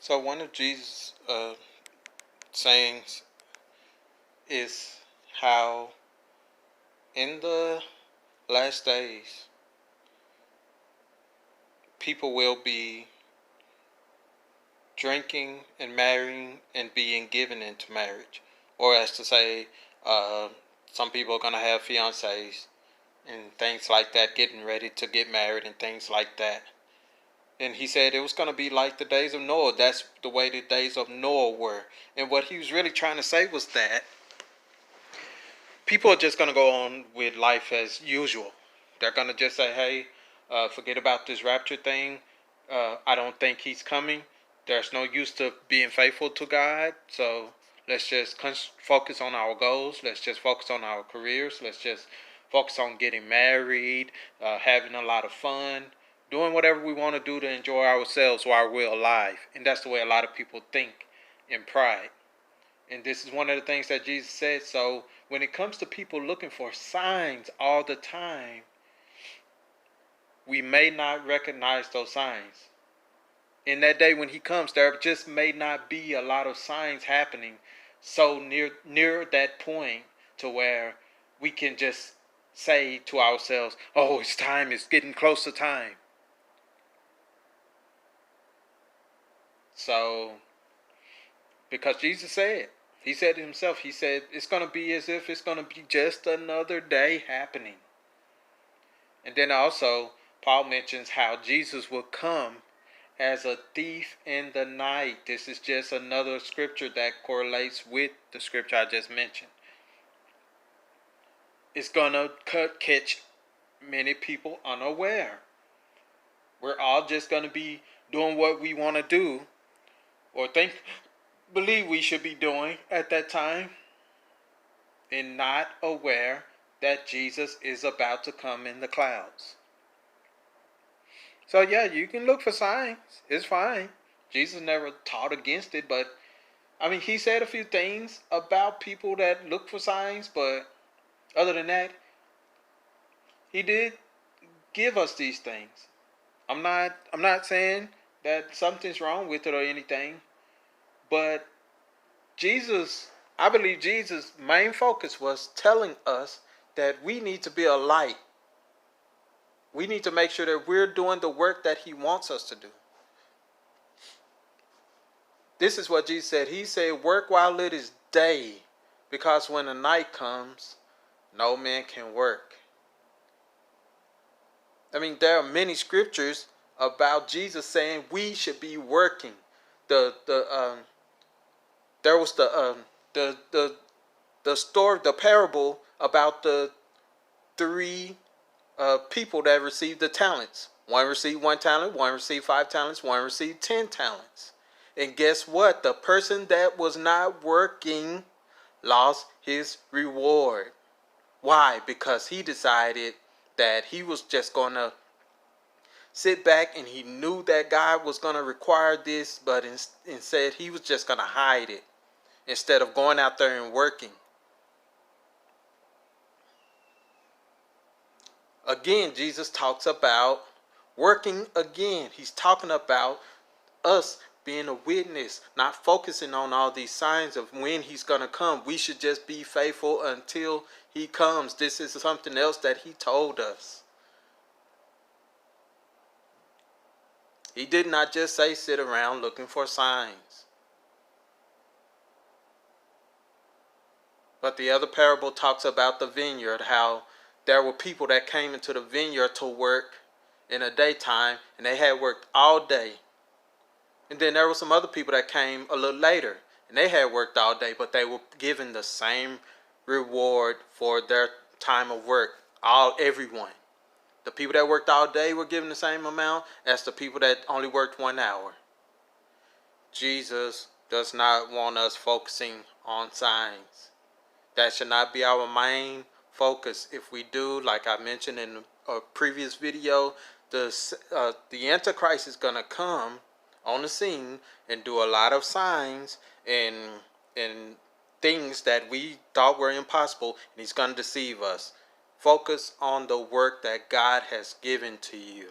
So one of Jesus' sayings is how in the last days people will be drinking and marrying and being given into marriage. Or as to say, some people are going to have fiancés and things like that, getting ready to get married and things like that. And he said it was going to be like the days of Noah. That's the way the days of Noah were. And what he was really trying to say was that people are just going to go on with life as usual. They're going to just say, hey, forget about this rapture thing. I don't think he's coming. There's no use to being faithful to God. So let's just focus on our goals. Let's just focus on our careers. Let's just focus on getting married, having a lot of fun, doing whatever we want to do to enjoy ourselves while we're alive. And that's the way a lot of people think in pride. And this is one of the things that Jesus said. So when it comes to people looking for signs all the time, we may not recognize those signs. In that day when he comes, there just may not be a lot of signs happening so near that point to where we can just say to ourselves, oh, it's time, it's getting close to time. So, because Jesus said, he said himself, he said, it's going to be as if it's going to be just another day happening. And then also, Paul mentions how Jesus will come as a thief in the night. This is just another scripture that correlates with the scripture I just mentioned. It's going to catch many people unaware. We're all just going to be doing what we want to do or believe we should be doing at that time, and not aware that Jesus is about to come in the clouds. So yeah, you can look for signs. It's fine. Jesus never taught against it, but I mean, he said a few things about people that look for signs, but other than that, he did give us these things. I'm not saying that something's wrong with it or anything, but I believe Jesus' main focus was telling us that we need to be a light. We need to make sure that we're doing the work that he wants us to do. This is what Jesus said. He said, work while it is day, because when the night comes, no man can work. I mean, there are many scriptures about Jesus saying we should be working. There was the story, the parable about the three people that received the talents. One received 1 talent, one received 5 talents, one received 10 talents. And guess what? The person that was not working lost his reward. Why? Because he decided that he was just going to sit back, and he knew that God was going to require this, but instead he was just going to hide it instead of going out there and working. Again, Jesus talks about working again. He's talking about us being a witness, not focusing on all these signs of when he's going to come. We should just be faithful until he comes. This is something else that he told us. He did not just say sit around looking for signs. But the other parable talks about the vineyard, how there were people that came into the vineyard to work in the daytime, and they had worked all day. And then there were some other people that came a little later, and they had worked all day, but they were given the same reward for their time of work. Everyone. The people that worked all day were given the same amount as the people that only worked 1 hour. Jesus does not want us focusing on signs. That should not be our main focus. If we do, like I mentioned in a previous video, the Antichrist is going to come on the scene and do a lot of signs and things that we thought were impossible, and he's going to deceive us. Focus on the work that God has given to you.